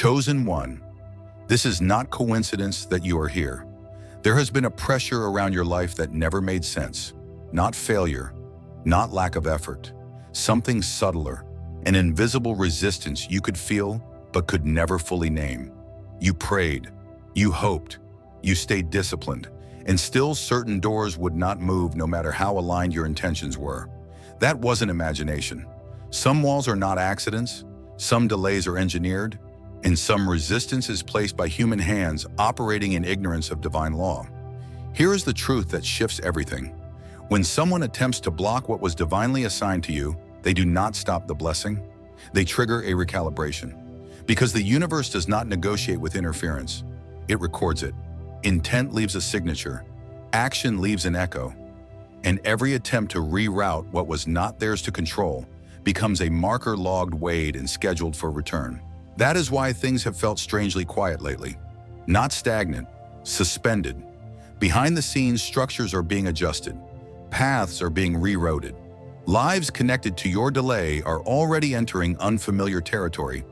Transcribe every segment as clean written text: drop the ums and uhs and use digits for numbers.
Chosen one. This is not coincidence that you are here. There has been a pressure around your life that never made sense. Not failure, not lack of effort. Something subtler, an invisible resistance you could feel but could never fully name. You prayed, you hoped, you stayed disciplined, and still certain doors would not move no matter how aligned your intentions were. That wasn't imagination. Some walls are not accidents, some delays are engineered, and some resistance is placed by human hands operating in ignorance of divine law. Here is the truth that shifts everything. When someone attempts to block what was divinely assigned to you, they do not stop the blessing. They trigger a recalibration. Because the universe does not negotiate with interference. It records it. Intent leaves a signature. Action leaves an echo. And every attempt to reroute what was not theirs to control becomes a marker logged, weighed, and scheduled for return. That is why things have felt strangely quiet lately. Not stagnant, suspended. Behind the scenes, structures are being adjusted. Paths are being rerouted. Lives connected to your delay are already entering unfamiliar territory.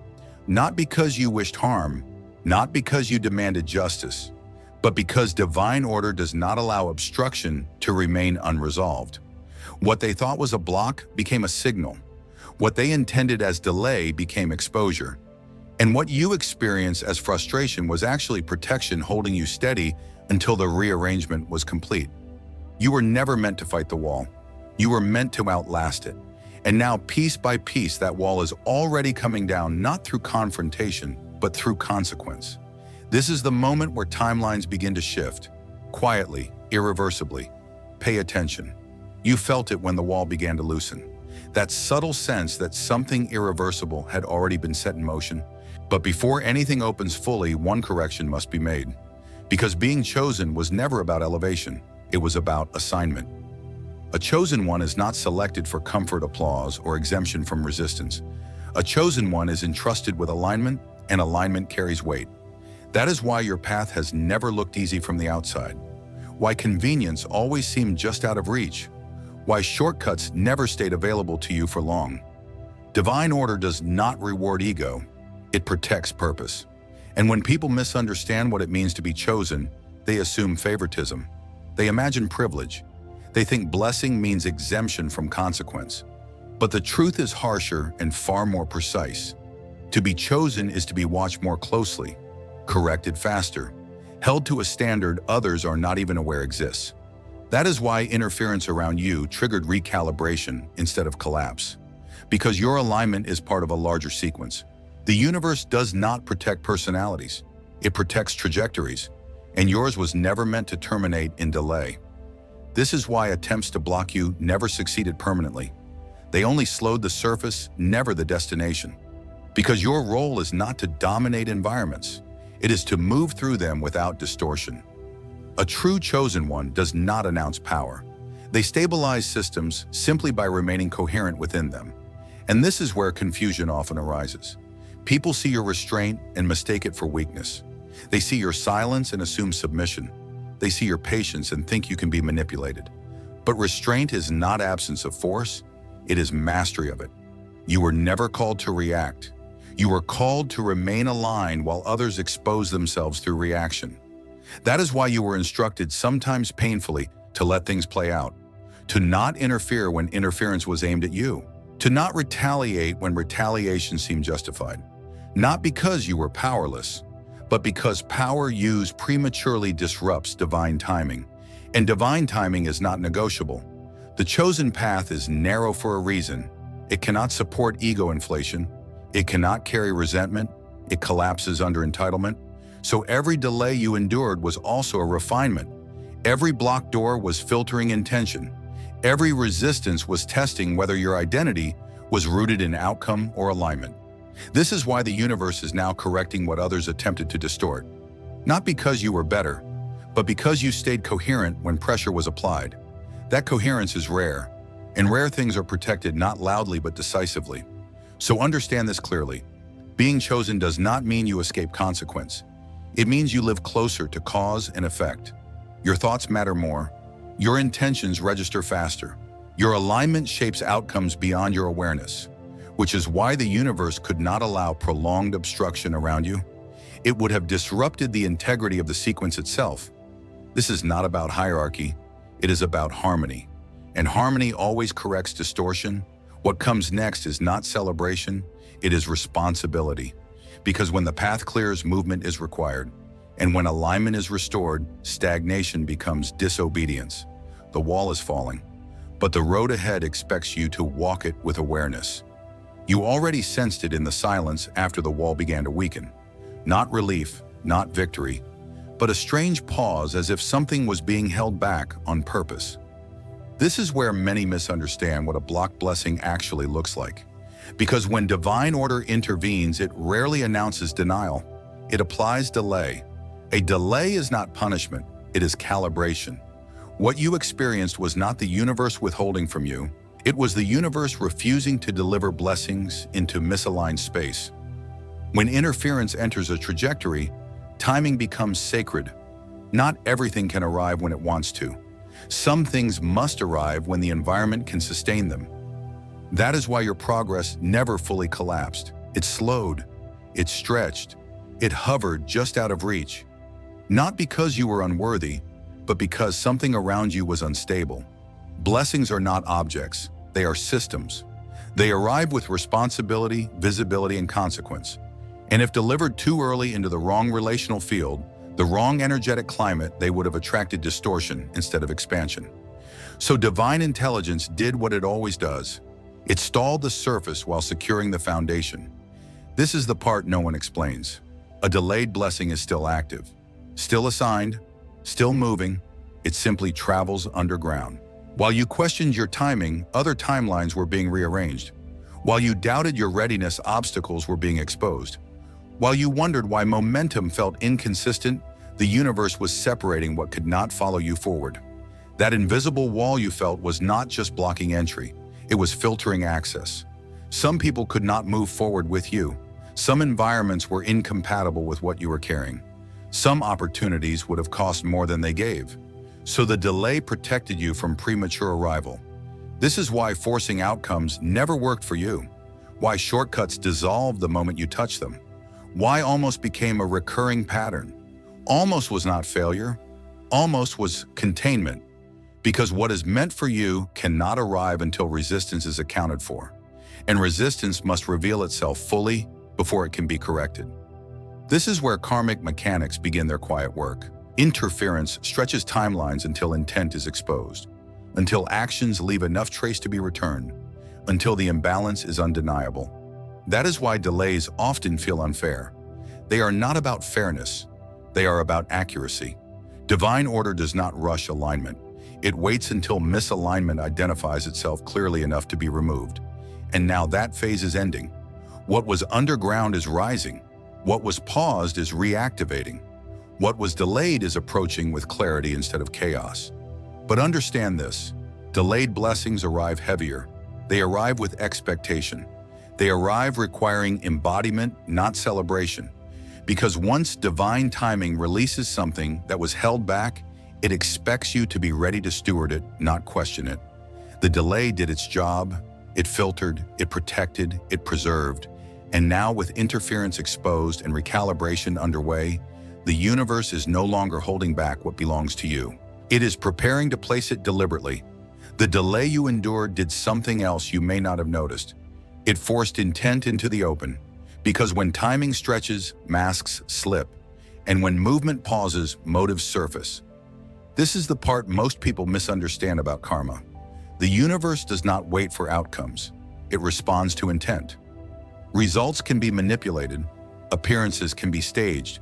Not because you wished harm, not because you demanded justice, but because divine order does not allow obstruction to remain unresolved. What they thought was a block became a signal. What they intended as delay became exposure. And what you experienced as frustration was actually protection holding you steady until the rearrangement was complete. You were never meant to fight the wall. You were meant to outlast it. And now, piece by piece, that wall is already coming down, not through confrontation, but through consequence. This is the moment where timelines begin to shift. Quietly, irreversibly. Pay attention. You felt it when the wall began to loosen. That subtle sense that something irreversible had already been set in motion. But before anything opens fully, one correction must be made. Because being chosen was never about elevation. It was about assignment. A chosen one is not selected for comfort, applause, or exemption from resistance. A chosen one is entrusted with alignment, and alignment carries weight. That is why your path has never looked easy from the outside. Why convenience always seemed just out of reach. Why shortcuts never stayed available to you for long. Divine order does not reward ego. It protects purpose. And when people misunderstand what it means to be chosen, they assume favoritism. They imagine privilege. They think blessing means exemption from consequence. But the truth is harsher and far more precise. To be chosen is to be watched more closely, corrected faster, held to a standard others are not even aware exists. That is why interference around you triggered recalibration instead of collapse. Because your alignment is part of a larger sequence. The universe does not protect personalities. It protects trajectories, and yours was never meant to terminate in delay. This is why attempts to block you never succeeded permanently. They only slowed the surface, never the destination. Because your role is not to dominate environments. It is to move through them without distortion. A true chosen one does not announce power. They stabilize systems simply by remaining coherent within them. And this is where confusion often arises. People see your restraint and mistake it for weakness. They see your silence and assume submission. They see your patience and think you can be manipulated. But restraint is not absence of force, it is mastery of it. You were never called to react. You were called to remain aligned while others expose themselves through reaction. That is why you were instructed, sometimes painfully, to let things play out, to not interfere when interference was aimed at you, to not retaliate when retaliation seemed justified. Not because you were powerless, but because power used prematurely disrupts divine timing. And divine timing is not negotiable. The chosen path is narrow for a reason. It cannot support ego inflation. It cannot carry resentment. It collapses under entitlement. So every delay you endured was also a refinement. Every blocked door was filtering intention. Every resistance was testing whether your identity was rooted in outcome or alignment. This is why the universe is now correcting what others attempted to distort. Not because you were better, but because you stayed coherent when pressure was applied. That coherence is rare, and rare things are protected not loudly but decisively. So understand this clearly. Being chosen does not mean you escape consequence. It means you live closer to cause and effect. Your thoughts matter more. Your intentions register faster. Your alignment shapes outcomes beyond your awareness. which is why the universe could not allow prolonged obstruction around you. It would have disrupted the integrity of the sequence itself. This is not about hierarchy, it is about harmony. And harmony always corrects distortion. What comes next is not celebration, it is responsibility. Because when the path clears, movement is required. And when alignment is restored, stagnation becomes disobedience. The wall is falling, but the road ahead expects you to walk it with awareness. You already sensed it in the silence after the wall began to weaken. Not relief, not victory, but a strange pause as if something was being held back on purpose. This is where many misunderstand what a block blessing actually looks like. Because when divine order intervenes, it rarely announces denial. It applies delay. A delay is not punishment, it is calibration. What you experienced was not the universe withholding from you, it was the universe refusing to deliver blessings into misaligned space. When interference enters a trajectory, timing becomes sacred. Not everything can arrive when it wants to. Some things must arrive when the environment can sustain them. That is why your progress never fully collapsed. It slowed, it stretched, it hovered just out of reach. Not because you were unworthy, but because something around you was unstable. Blessings are not objects, they are systems. They arrive with responsibility, visibility, and consequence. And if delivered too early into the wrong relational field, the wrong energetic climate, they would have attracted distortion instead of expansion. So divine intelligence did what it always does. It stalled the surface while securing the foundation. This is the part no one explains. A delayed blessing is still active, still assigned, still moving. It simply travels underground. While you questioned your timing, other timelines were being rearranged. While you doubted your readiness, obstacles were being exposed. While you wondered why momentum felt inconsistent, the universe was separating what could not follow you forward. That invisible wall you felt was not just blocking entry, it was filtering access. Some people could not move forward with you. Some environments were incompatible with what you were carrying. Some opportunities would have cost more than they gave. So the delay protected you from premature arrival. This is why forcing outcomes never worked for you. Why shortcuts dissolved the moment you touched them. Why almost became a recurring pattern. Almost was not failure. Almost was containment. Because what is meant for you cannot arrive until resistance is accounted for. And resistance must reveal itself fully before it can be corrected. This is where karmic mechanics begin their quiet work. Interference stretches timelines until intent is exposed, until actions leave enough trace to be returned, until the imbalance is undeniable. That is why delays often feel unfair. They are not about fairness, they are about accuracy. Divine order does not rush alignment. It waits until misalignment identifies itself clearly enough to be removed. And now that phase is ending. What was underground is rising. What was paused is reactivating. What was delayed is approaching with clarity instead of chaos. But understand this, delayed blessings arrive heavier. They arrive with expectation. They arrive requiring embodiment, not celebration. Because once divine timing releases something that was held back, it expects you to be ready to steward it, not question it. The delay did its job. It filtered, it protected, it preserved. And now with interference exposed and recalibration underway, the universe is no longer holding back what belongs to you. It is preparing to place it deliberately. The delay you endured did something else you may not have noticed. It forced intent into the open, because when timing stretches, masks slip, and when movement pauses, motives surface. This is the part most people misunderstand about karma. The universe does not wait for outcomes. It responds to intent. Results can be manipulated, appearances can be staged,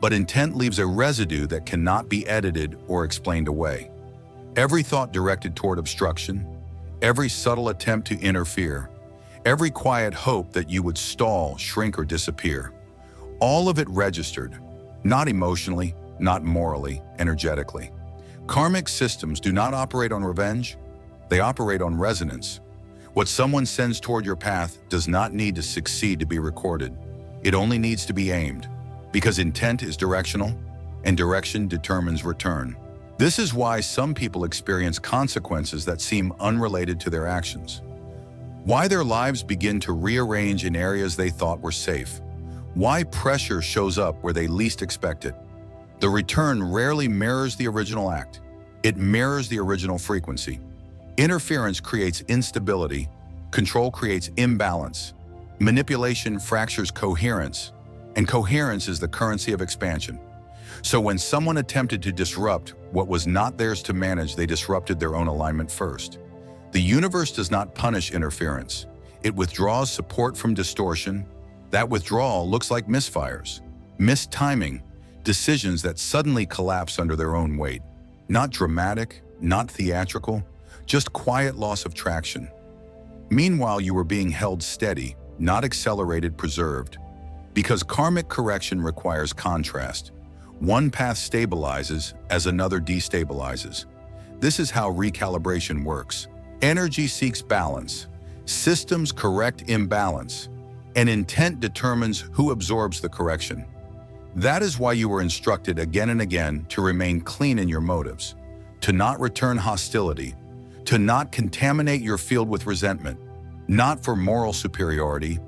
but intent leaves a residue that cannot be edited or explained away. Every thought directed toward obstruction, every subtle attempt to interfere, every quiet hope that you would stall, shrink, or disappear, all of it registered, not emotionally, not morally, energetically. Karmic systems do not operate on revenge, they operate on resonance. What someone sends toward your path does not need to succeed to be recorded. It only needs to be aimed, because intent is directional, and direction determines return. This is why some people experience consequences that seem unrelated to their actions. Why their lives begin to rearrange in areas they thought were safe. Why pressure shows up where they least expect it. The return rarely mirrors the original act. It mirrors the original frequency. Interference creates instability. Control creates imbalance. Manipulation fractures coherence. And coherence is the currency of expansion. So when someone attempted to disrupt what was not theirs to manage, they disrupted their own alignment first. The universe does not punish interference. It withdraws support from distortion. That withdrawal looks like misfires, missed timing, decisions that suddenly collapse under their own weight. Not dramatic, not theatrical, just quiet loss of traction. Meanwhile, you were being held steady, not accelerated, preserved. Because karmic correction requires contrast. One path stabilizes as another destabilizes. This is how recalibration works. Energy seeks balance. Systems correct imbalance. And intent determines who absorbs the correction. That is why you were instructed again and again to remain clean in your motives, to not return hostility, to not contaminate your field with resentment, not for moral superiority,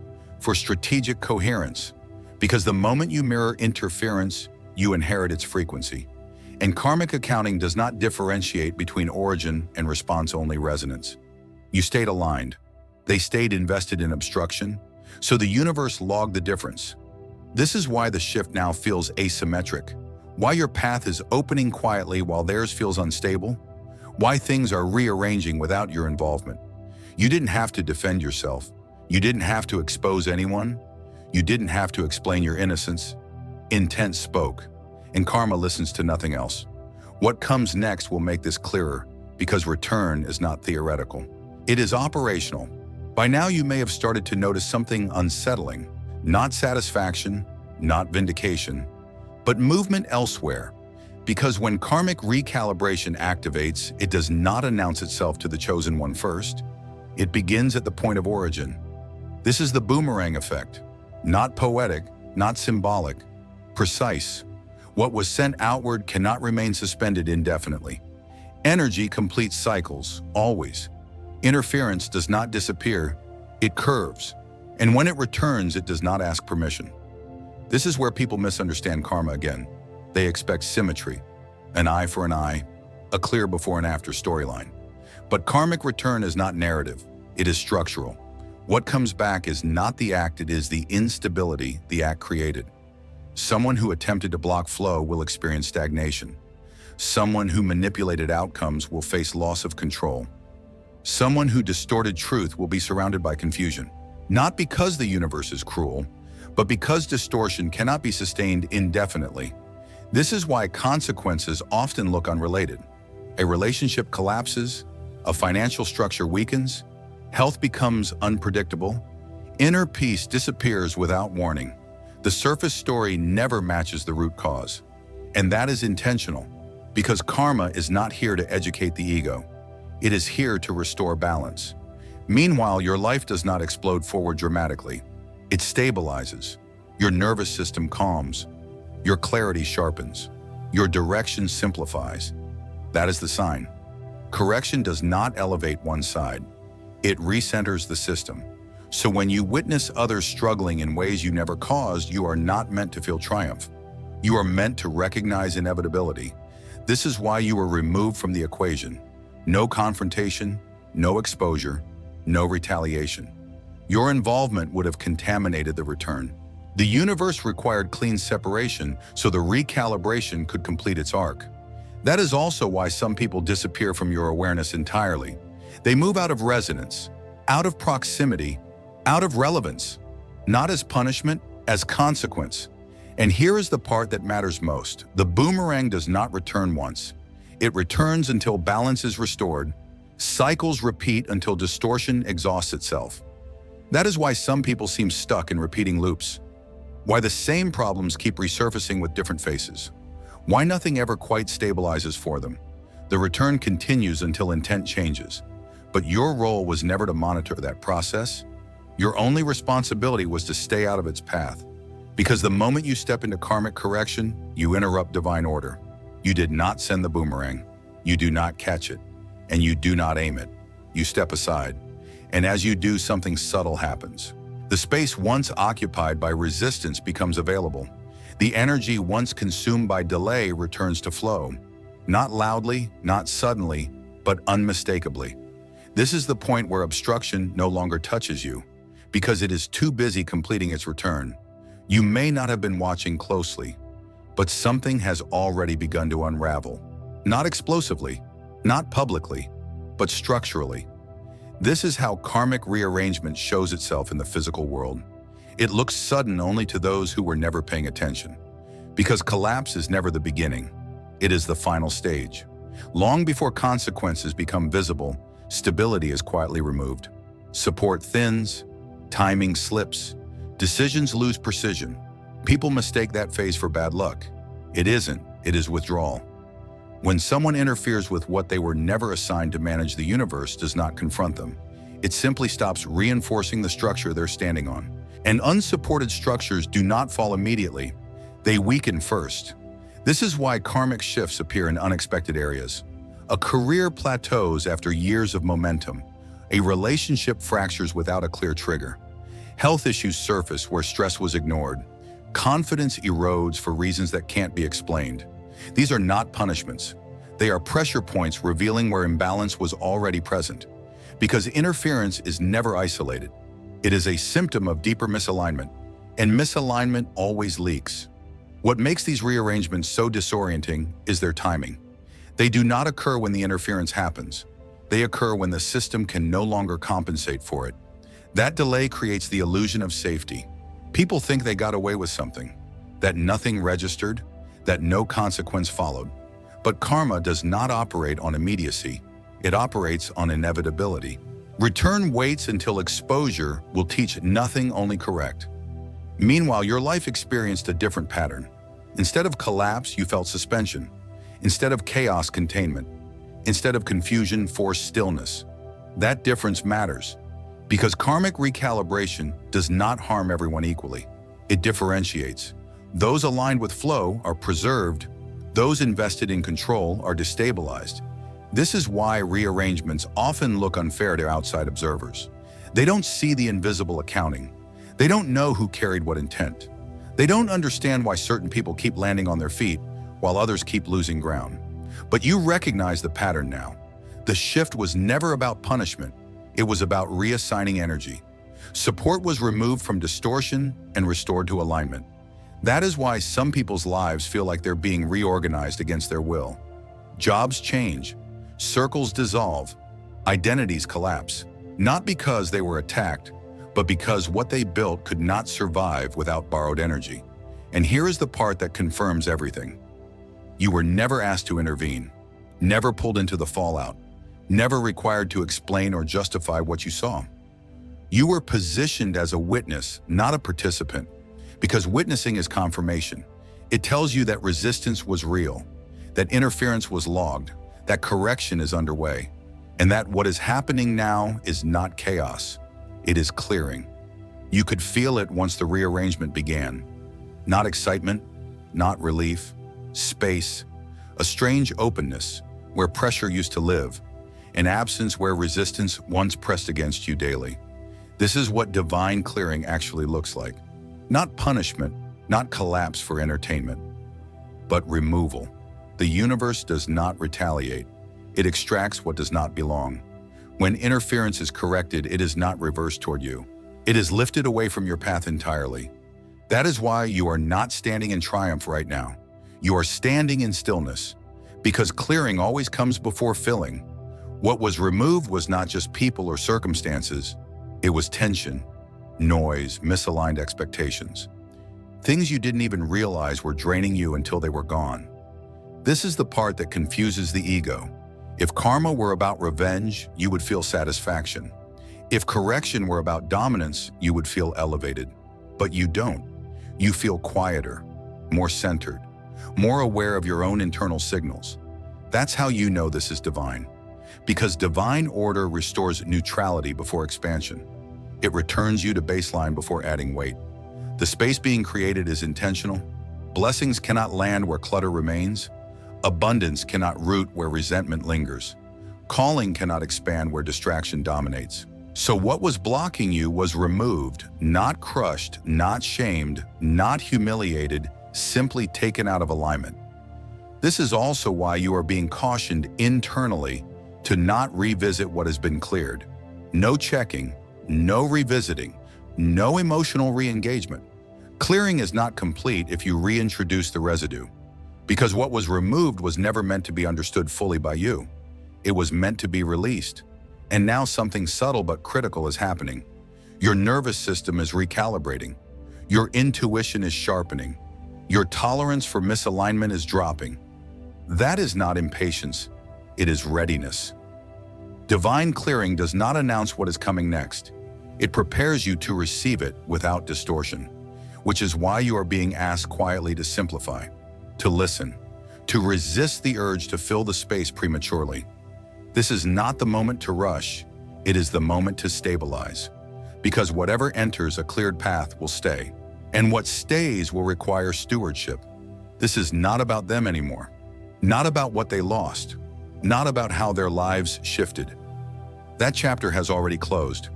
for strategic coherence. Because the moment you mirror interference, you inherit its frequency. And karmic accounting does not differentiate between origin and response-only resonance. You stayed aligned. They stayed invested in obstruction, so the universe logged the difference. This is why the shift now feels asymmetric, why your path is opening quietly while theirs feels unstable, why things are rearranging without your involvement. You didn't have to defend yourself. You didn't have to expose anyone. You didn't have to explain your innocence. Intent spoke, and karma listens to nothing else. What comes next will make this clearer, because return is not theoretical. It is operational. By now you may have started to notice something unsettling, not satisfaction, not vindication, but movement elsewhere. Because when karmic recalibration activates, it does not announce itself to the chosen one first. It begins at the point of origin. This is the boomerang effect. Not poetic, not symbolic, precise. What was sent outward cannot remain suspended indefinitely. Energy completes cycles, always. Interference does not disappear, it curves. And when it returns, it does not ask permission. This is where people misunderstand karma again. They expect symmetry, an eye for an eye, a clear before and after storyline. But karmic return is not narrative, it is structural. What comes back is not the act, it is the instability the act created. Someone who attempted to block flow will experience stagnation. Someone who manipulated outcomes will face loss of control. Someone who distorted truth will be surrounded by confusion. Not because the universe is cruel, but because distortion cannot be sustained indefinitely. This is why consequences often look unrelated. A relationship collapses, a financial structure weakens, health becomes unpredictable, inner peace disappears without warning. The surface story never matches the root cause. And that is intentional, because karma is not here to educate the ego. It is here to restore balance. Meanwhile, your life does not explode forward dramatically. It stabilizes. Your nervous system calms. Your clarity sharpens. Your direction simplifies. That is the sign. Correction does not elevate one side. It recenters the system. So when you witness others struggling in ways you never caused, you are not meant to feel triumph. You are meant to recognize inevitability. This is why you were removed from the equation. No confrontation, no exposure, no retaliation. Your involvement would have contaminated the return. The universe required clean separation so the recalibration could complete its arc. That is also why some people disappear from your awareness entirely. They move out of resonance, out of proximity, out of relevance, not as punishment, as consequence. And here is the part that matters most. The boomerang does not return once. It returns until balance is restored. Cycles repeat until distortion exhausts itself. That is why some people seem stuck in repeating loops. Why the same problems keep resurfacing with different faces. Why nothing ever quite stabilizes for them. The return continues until intent changes. But your role was never to monitor that process. Your only responsibility was to stay out of its path. Because the moment you step into karmic correction, you interrupt divine order. You did not send the boomerang. You do not catch it. And you do not aim it. You step aside. And as you do, something subtle happens. The space once occupied by resistance becomes available. The energy once consumed by delay returns to flow. Not loudly, not suddenly, but unmistakably. This is the point where obstruction no longer touches you, because it is too busy completing its return. You may not have been watching closely, but something has already begun to unravel. Not explosively, not publicly, but structurally. This is how karmic rearrangement shows itself in the physical world. It looks sudden only to those who were never paying attention. Because collapse is never the beginning, it is the final stage. Long before consequences become visible, stability is quietly removed. Support thins, timing slips, decisions lose precision. People mistake that phase for bad luck. It isn't, it is withdrawal. When someone interferes with what they were never assigned to manage, the universe does not confront them. It simply stops reinforcing the structure they're standing on. And unsupported structures do not fall immediately. They weaken first. This is why karmic shifts appear in unexpected areas. A career plateaus after years of momentum. A relationship fractures without a clear trigger. Health issues surface where stress was ignored. Confidence erodes for reasons that can't be explained. These are not punishments. They are pressure points revealing where imbalance was already present. Because interference is never isolated. It is a symptom of deeper misalignment, and misalignment always leaks. What makes these rearrangements so disorienting is their timing. They do not occur when the interference happens. They occur when the system can no longer compensate for it. That delay creates the illusion of safety. People think they got away with something, that nothing registered, that no consequence followed. But karma does not operate on immediacy. It operates on inevitability. Return waits until exposure will teach nothing, only correct. Meanwhile, your life experienced a different pattern. Instead of collapse, you felt suspension. Instead of chaos, containment. Instead of confusion, forced stillness. That difference matters, because karmic recalibration does not harm everyone equally. It differentiates. Those aligned with flow are preserved. Those invested in control are destabilized. This is why rearrangements often look unfair to outside observers. They don't see the invisible accounting. They don't know who carried what intent. They don't understand why certain people keep landing on their feet while others keep losing ground. But you recognize the pattern now. The shift was never about punishment. It was about reassigning energy. Support was removed from distortion and restored to alignment. That is why some people's lives feel like they're being reorganized against their will. Jobs change, circles dissolve, identities collapse, not because they were attacked, but because what they built could not survive without borrowed energy. And here is the part that confirms everything. You were never asked to intervene, never pulled into the fallout, never required to explain or justify what you saw. You were positioned as a witness, not a participant. Because witnessing is confirmation. It tells you that resistance was real, that interference was logged, that correction is underway, and that what is happening now is not chaos. It is clearing. You could feel it once the rearrangement began. Not excitement, not relief, space, a strange openness where pressure used to live, an absence where resistance once pressed against you daily. This is what divine clearing actually looks like. Not punishment, not collapse for entertainment, but removal. The universe does not retaliate. It extracts what does not belong. When interference is corrected, it is not reversed toward you. It is lifted away from your path entirely. That is why you are not standing in triumph right now. You are standing in stillness, because clearing always comes before filling. What was removed was not just people or circumstances. It was tension, noise, misaligned expectations. Things you didn't even realize were draining you until they were gone. This is the part that confuses the ego. If karma were about revenge, you would feel satisfaction. If correction were about dominance, you would feel elevated. But you don't. You feel quieter, more centered, more aware of your own internal signals. That's how you know this is divine. Because divine order restores neutrality before expansion. It returns you to baseline before adding weight. The space being created is intentional. Blessings cannot land where clutter remains. Abundance cannot root where resentment lingers. Calling cannot expand where distraction dominates. So what was blocking you was removed, not crushed, not shamed, not humiliated, simply taken out of alignment. This is also why you are being cautioned internally to not revisit what has been cleared. No checking, no revisiting, no emotional re-engagement. Clearing is not complete if you reintroduce the residue, because what was removed was never meant to be understood fully by you. It was meant to be released. And now something subtle but critical is happening. Your nervous system is recalibrating. Your intuition is sharpening. Your tolerance for misalignment is dropping. That is not impatience, it is readiness. Divine clearing does not announce what is coming next. It prepares you to receive it without distortion, which is why you are being asked quietly to simplify, to listen, to resist the urge to fill the space prematurely. This is not the moment to rush, it is the moment to stabilize. Because whatever enters a cleared path will stay, and what stays will require stewardship. This is not about them anymore, not about what they lost, not about how their lives shifted. That chapter has already closed.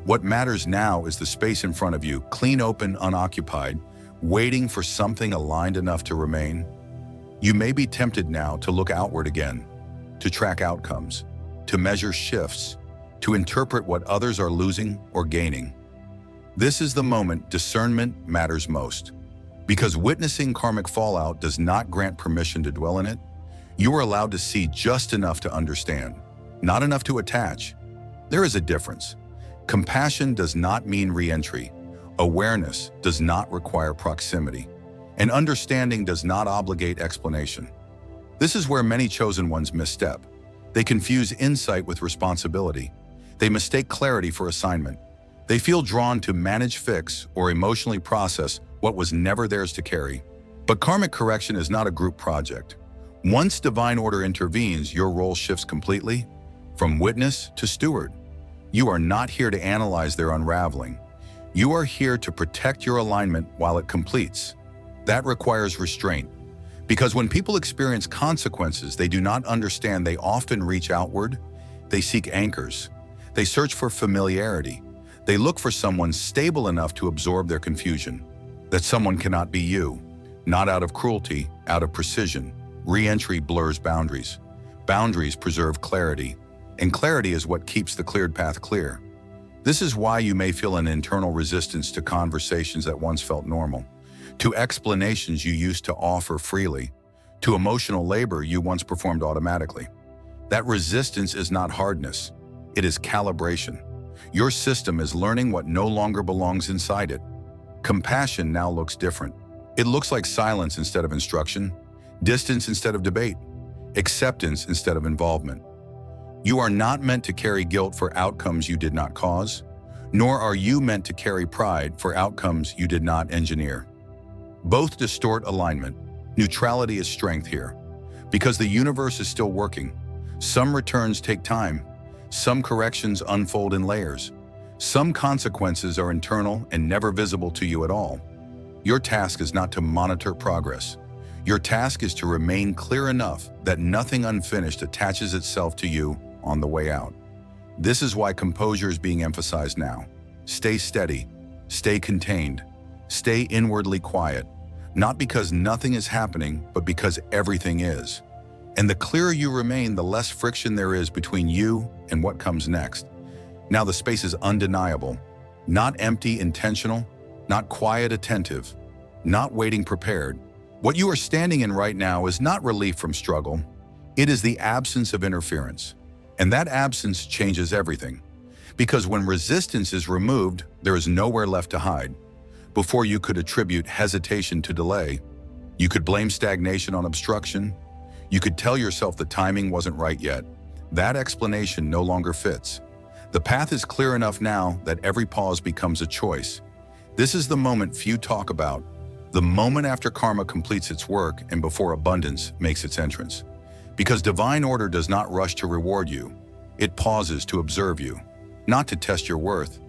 What matters now is the space in front of you, clean, open, unoccupied, waiting for something aligned enough to remain. You may be tempted now to look outward again, to track outcomes, to measure shifts, to interpret what others are losing or gaining. This is the moment discernment matters most. Because witnessing karmic fallout does not grant permission to dwell in it, you are allowed to see just enough to understand, not enough to attach. There is a difference. Compassion does not mean re-entry. Awareness does not require proximity. And understanding does not obligate explanation. This is where many chosen ones misstep. They confuse insight with responsibility. They mistake clarity for assignment. They feel drawn to manage, fix, or emotionally process what was never theirs to carry. But karmic correction is not a group project. Once divine order intervenes, your role shifts completely, from witness to steward. You are not here to analyze their unraveling. You are here to protect your alignment while it completes. That requires restraint. Because when people experience consequences they do not understand, they often reach outward. They seek anchors. They search for familiarity. They look for someone stable enough to absorb their confusion. That someone cannot be you, not out of cruelty, out of precision. Re-entry blurs boundaries. Boundaries preserve clarity, and clarity is what keeps the cleared path clear. This is why you may feel an internal resistance to conversations that once felt normal, to explanations you used to offer freely, to emotional labor you once performed automatically. That resistance is not hardness, it is calibration. Your system is learning what no longer belongs inside it. Compassion now looks different. It looks like silence instead of instruction, distance instead of debate, acceptance instead of involvement. You are not meant to carry guilt for outcomes you did not cause, nor are you meant to carry pride for outcomes you did not engineer. Both distort alignment. Neutrality is strength here. Because the universe is still working. Some returns take time. Some corrections unfold in layers. Some consequences are internal and never visible to you at all. Your task is not to monitor progress. Your task is to remain clear enough that nothing unfinished attaches itself to you on the way out. This is why composure is being emphasized now. Stay steady. Stay contained. Stay inwardly quiet. Not because nothing is happening, but because everything is. And the clearer you remain, the less friction there is between you and what comes next. Now the space is undeniable, not empty, intentional, not quiet, attentive, not waiting, prepared. What you are standing in right now is not relief from struggle. It is the absence of interference. And that absence changes everything. Because when resistance is removed, there is nowhere left to hide. Before you could attribute hesitation to delay, you could blame stagnation on obstruction. You could tell yourself the timing wasn't right yet. That explanation no longer fits. The path is clear enough now that every pause becomes a choice. This is the moment few talk about, the moment after karma completes its work and before abundance makes its entrance. Because divine order does not rush to reward you. It pauses to observe you, not to test your worth,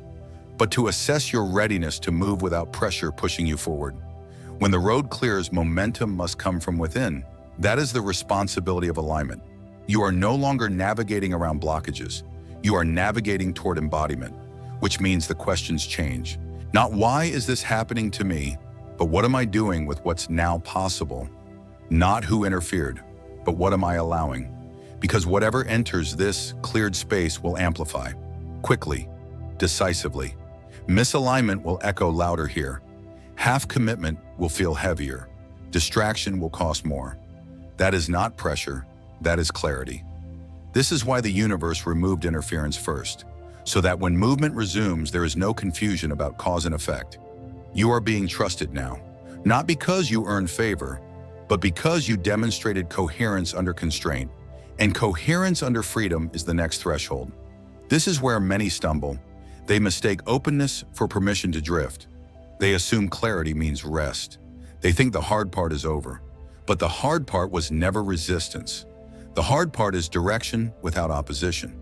but to assess your readiness to move without pressure pushing you forward. When the road clears, momentum must come from within. That is the responsibility of alignment. You are no longer navigating around blockages. You are navigating toward embodiment, which means the questions change. Not why is this happening to me, but what am I doing with what's now possible? Not who interfered, but what am I allowing? Because whatever enters this cleared space will amplify, quickly, decisively. Misalignment will echo louder here. Half commitment will feel heavier. Distraction will cost more. That is not pressure, that is clarity. This is why the universe removed interference first, so that when movement resumes, there is no confusion about cause and effect. You are being trusted now, not because you earned favor, but because you demonstrated coherence under constraint, and coherence under freedom is the next threshold. This is where many stumble. They mistake openness for permission to drift. They assume clarity means rest. They think the hard part is over. But the hard part was never resistance. The hard part is direction without opposition.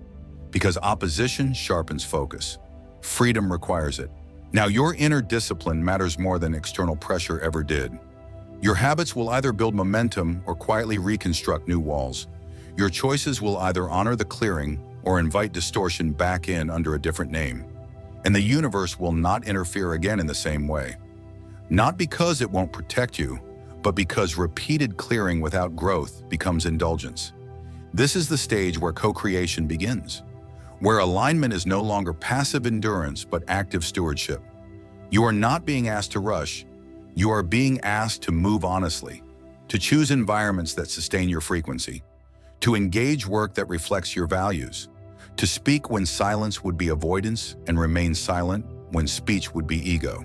Because opposition sharpens focus. Freedom requires it. Now, your inner discipline matters more than external pressure ever did. Your habits will either build momentum or quietly reconstruct new walls. Your choices will either honor the clearing or invite distortion back in under a different name. And the universe will not interfere again in the same way. Not because it won't protect you, but because repeated clearing without growth becomes indulgence. This is the stage where co-creation begins, where alignment is no longer passive endurance but active stewardship. You are not being asked to rush. You are being asked to move honestly, to choose environments that sustain your frequency, to engage work that reflects your values, to speak when silence would be avoidance and remain silent when speech would be ego.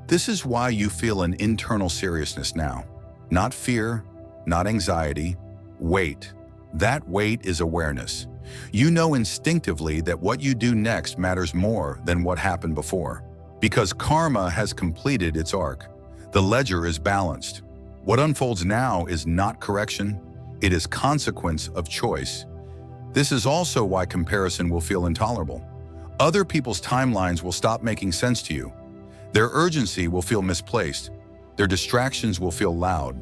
This is why you feel an internal seriousness now. Not fear, not anxiety, weight. That weight is awareness. You know instinctively that what you do next matters more than what happened before. Because karma has completed its arc. The ledger is balanced. What unfolds now is not correction, it is consequence of choice. This is also why comparison will feel intolerable. Other people's timelines will stop making sense to you. Their urgency will feel misplaced. Their distractions will feel loud.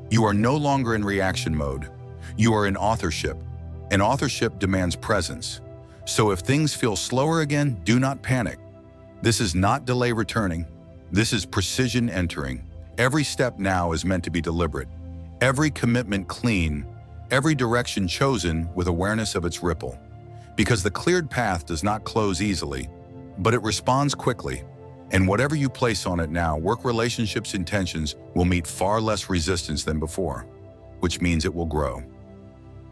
You are no longer in reaction mode. You are in authorship, and authorship demands presence. So if things feel slower again, do not panic. This is not delay returning. This is precision entering. Every step now is meant to be deliberate. Every commitment clean. Every direction chosen with awareness of its ripple. Because the cleared path does not close easily, but it responds quickly. And whatever you place on it now, work relationships intentions will meet far less resistance than before, which means it will grow.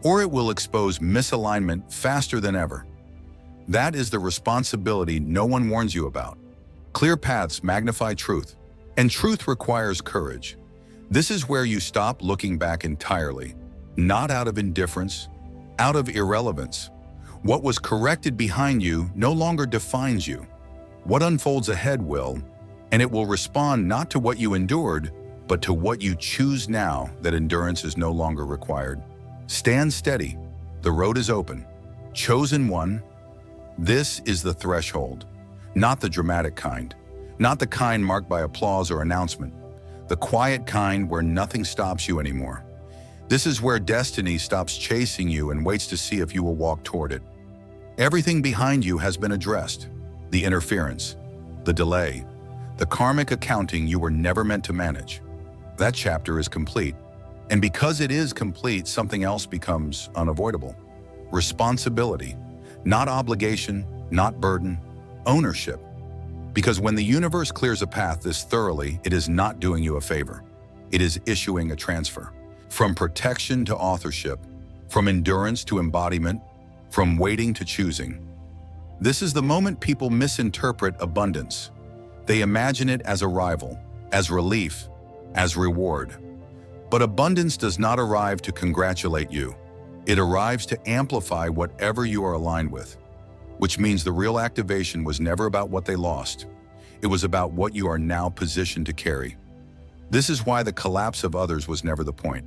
Or it will expose misalignment faster than ever. That is the responsibility no one warns you about. Clear paths magnify truth, and truth requires courage. This is where you stop looking back entirely, not out of indifference, out of irrelevance. What was corrected behind you no longer defines you. What unfolds ahead will, and it will respond not to what you endured, but to what you choose now that endurance is no longer required. Stand steady. The road is open. Chosen one. This is the threshold, not the dramatic kind, not the kind marked by applause or announcement, the quiet kind where nothing stops you anymore. This is where destiny stops chasing you and waits to see if you will walk toward it. Everything behind you has been addressed. The interference, the delay, the karmic accounting you were never meant to manage. That chapter is complete. And because it is complete, something else becomes unavoidable. Responsibility, not obligation, not burden, ownership. Because when the universe clears a path this thoroughly, it is not doing you a favor. It is issuing a transfer. From protection to authorship, from endurance to embodiment, from waiting to choosing. This is the moment people misinterpret abundance. They imagine it as arrival, as relief, as reward. But abundance does not arrive to congratulate you. It arrives to amplify whatever you are aligned with, which means the real activation was never about what they lost. It was about what you are now positioned to carry. This is why the collapse of others was never the point.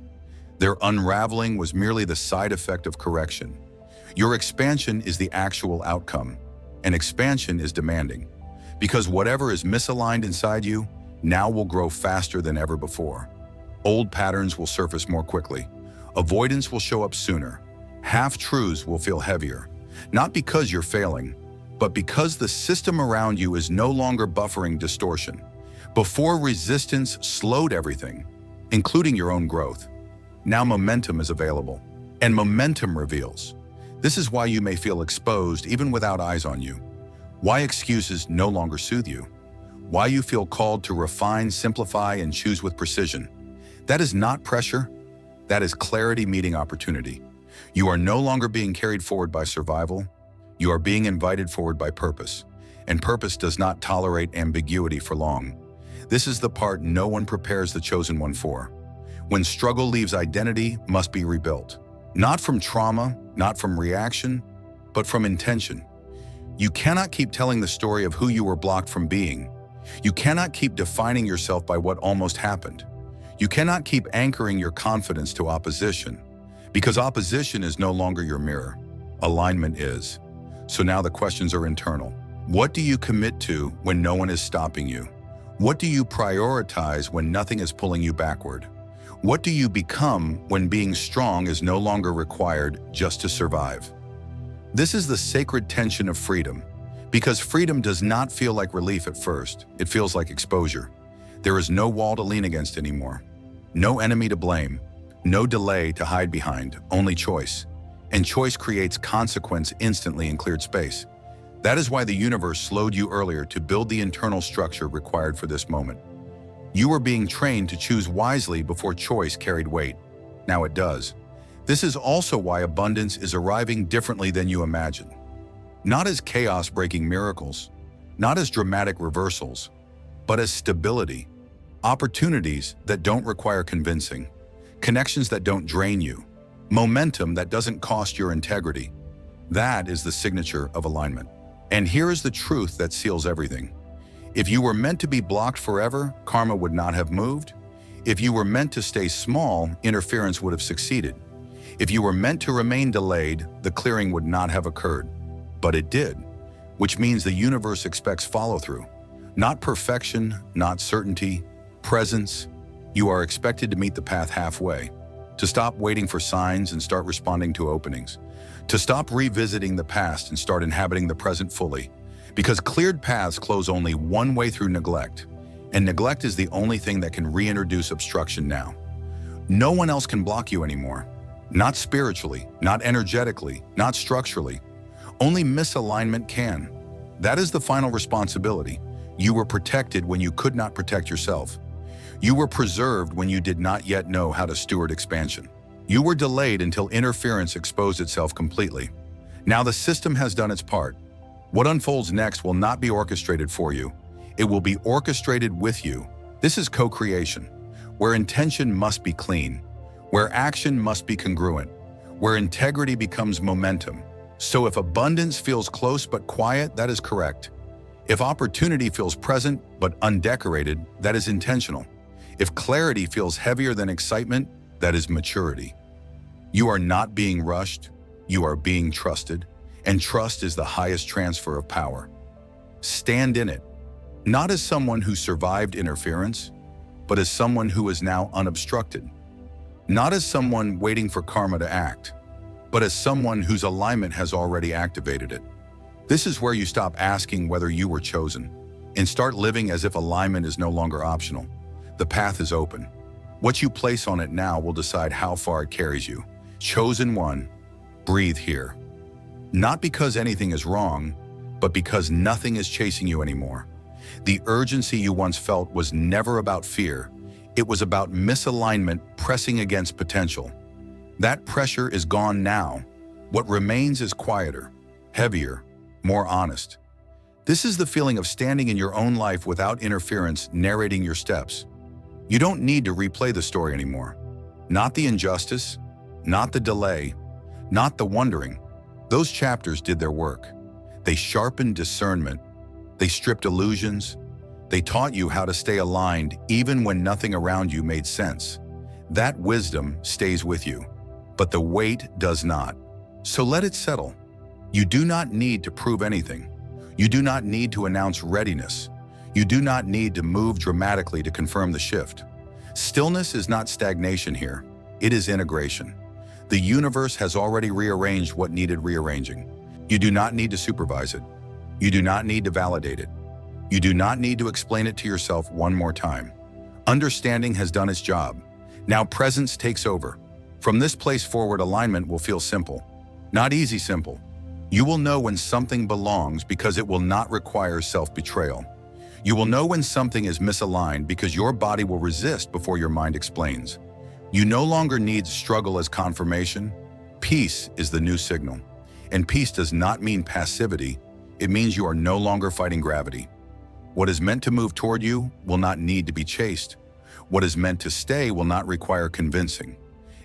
Their unraveling was merely the side effect of correction. Your expansion is the actual outcome, and expansion is demanding. Because whatever is misaligned inside you now will grow faster than ever before. Old patterns will surface more quickly. Avoidance will show up sooner. Half-truths will feel heavier. Not because you're failing, but because the system around you is no longer buffering distortion. Before, resistance slowed everything, including your own growth. Now momentum is available, and momentum reveals. This is why you may feel exposed even without eyes on you. Why excuses no longer soothe you. Why you feel called to refine, simplify, and choose with precision. That is not pressure. That is clarity meeting opportunity. You are no longer being carried forward by survival. You are being invited forward by purpose. And purpose does not tolerate ambiguity for long. This is the part no one prepares the chosen one for. When struggle leaves, identity must be rebuilt. Not from trauma, not from reaction, but from intention. You cannot keep telling the story of who you were blocked from being. You cannot keep defining yourself by what almost happened. You cannot keep anchoring your confidence to opposition, because opposition is no longer your mirror. Alignment is. So now the questions are internal. What do you commit to when no one is stopping you? What do you prioritize when nothing is pulling you backward? What do you become when being strong is no longer required just to survive? This is the sacred tension of freedom, because freedom does not feel like relief at first. It feels like exposure. There is no wall to lean against anymore. No enemy to blame. No delay to hide behind. Only choice. And choice creates consequence instantly in cleared space. That is why the universe slowed you earlier to build the internal structure required for this moment. You were being trained to choose wisely before choice carried weight. Now it does. This is also why abundance is arriving differently than you imagine. Not as chaos-breaking miracles, not as dramatic reversals, but as stability. Opportunities that don't require convincing. Connections that don't drain you. Momentum that doesn't cost your integrity. That is the signature of alignment. And here is the truth that seals everything. If you were meant to be blocked forever, karma would not have moved. If you were meant to stay small, interference would have succeeded. If you were meant to remain delayed, the clearing would not have occurred. But it did, which means the universe expects follow-through. Not perfection, not certainty, presence. You are expected to meet the path halfway, to stop waiting for signs and start responding to openings, to stop revisiting the past and start inhabiting the present fully, because cleared paths close only one way through neglect, and neglect is the only thing that can reintroduce obstruction now. No one else can block you anymore. Not spiritually, not energetically, not structurally. Only misalignment can. That is the final responsibility. You were protected when you could not protect yourself. You were preserved when you did not yet know how to steward expansion. You were delayed until interference exposed itself completely. Now the system has done its part. What unfolds next will not be orchestrated for you. It will be orchestrated with you. This is co-creation, where intention must be clean, where action must be congruent, where integrity becomes momentum. So if abundance feels close but quiet, that is correct. If opportunity feels present but undecorated, that is intentional. If clarity feels heavier than excitement, that is maturity. You are not being rushed, you are being trusted, and trust is the highest transfer of power. Stand in it, not as someone who survived interference, but as someone who is now unobstructed. Not as someone waiting for karma to act, but as someone whose alignment has already activated it. This is where you stop asking whether you were chosen and start living as if alignment is no longer optional. The path is open. What you place on it now will decide how far it carries you. Chosen one, breathe here. Not because anything is wrong, but because nothing is chasing you anymore. The urgency you once felt was never about fear. It was about misalignment pressing against potential. That pressure is gone now. What remains is quieter, heavier, more honest. This is the feeling of standing in your own life without interference narrating your steps. You don't need to replay the story anymore. Not the injustice, not the delay, not the wondering. Those chapters did their work. They sharpened discernment. They stripped illusions. They taught you how to stay aligned even when nothing around you made sense. That wisdom stays with you, but the weight does not. So let it settle. You do not need to prove anything. You do not need to announce readiness. You do not need to move dramatically to confirm the shift. Stillness is not stagnation here. It is integration. The universe has already rearranged what needed rearranging. You do not need to supervise it. You do not need to validate it. You do not need to explain it to yourself one more time. Understanding has done its job. Now presence takes over. From this place forward, alignment will feel simple. Not easy simple. You will know when something belongs because it will not require self-betrayal. You will know when something is misaligned because your body will resist before your mind explains. You no longer need struggle as confirmation. Peace is the new signal. And peace does not mean passivity. It means you are no longer fighting gravity. What is meant to move toward you will not need to be chased. What is meant to stay will not require convincing.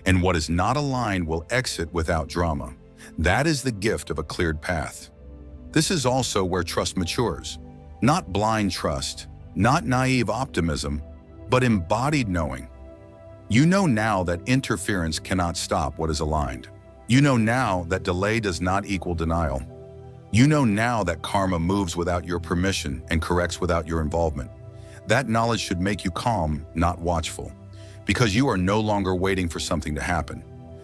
And what is not aligned will exit without drama. That is the gift of a cleared path. This is also where trust matures. Not blind trust, not naive optimism, but embodied knowing. You know now that interference cannot stop what is aligned. You know now that delay does not equal denial. You know now that karma moves without your permission and corrects without your involvement. That knowledge should make you calm, not watchful, because you are no longer waiting for something to happen.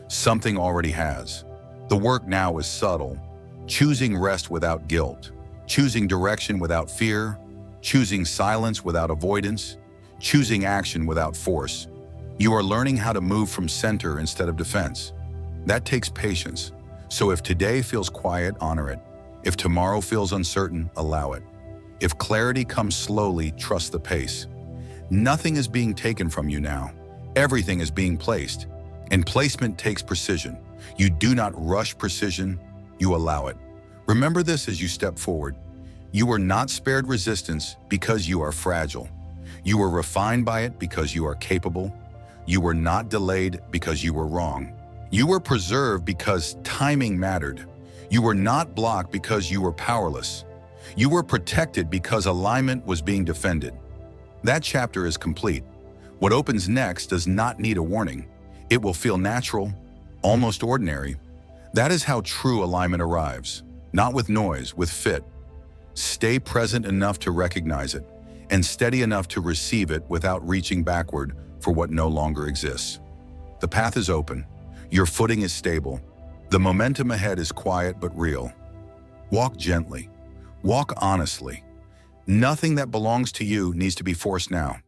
Something already has. The work now is subtle, choosing rest without guilt, choosing direction without fear, choosing silence without avoidance, choosing action without force. You are learning how to move from center instead of defense. That takes patience. So if today feels quiet, honor it. If tomorrow feels uncertain, allow it. If clarity comes slowly, trust the pace. Nothing is being taken from you now. Everything is being placed. And placement takes precision. You do not rush precision, you allow it. Remember this as you step forward. You were not spared resistance because you are fragile. You were refined by it because you are capable. You were not delayed because you were wrong. You were preserved because timing mattered. You were not blocked because you were powerless. You were protected because alignment was being defended. That chapter is complete. What opens next does not need a warning. It will feel natural, almost ordinary. That is how true alignment arrives. Not with noise, with fit. Stay present enough to recognize it, and steady enough to receive it without reaching backward for what no longer exists. The path is open. Your footing is stable. The momentum ahead is quiet but real. Walk gently. Walk honestly. Nothing that belongs to you needs to be forced now.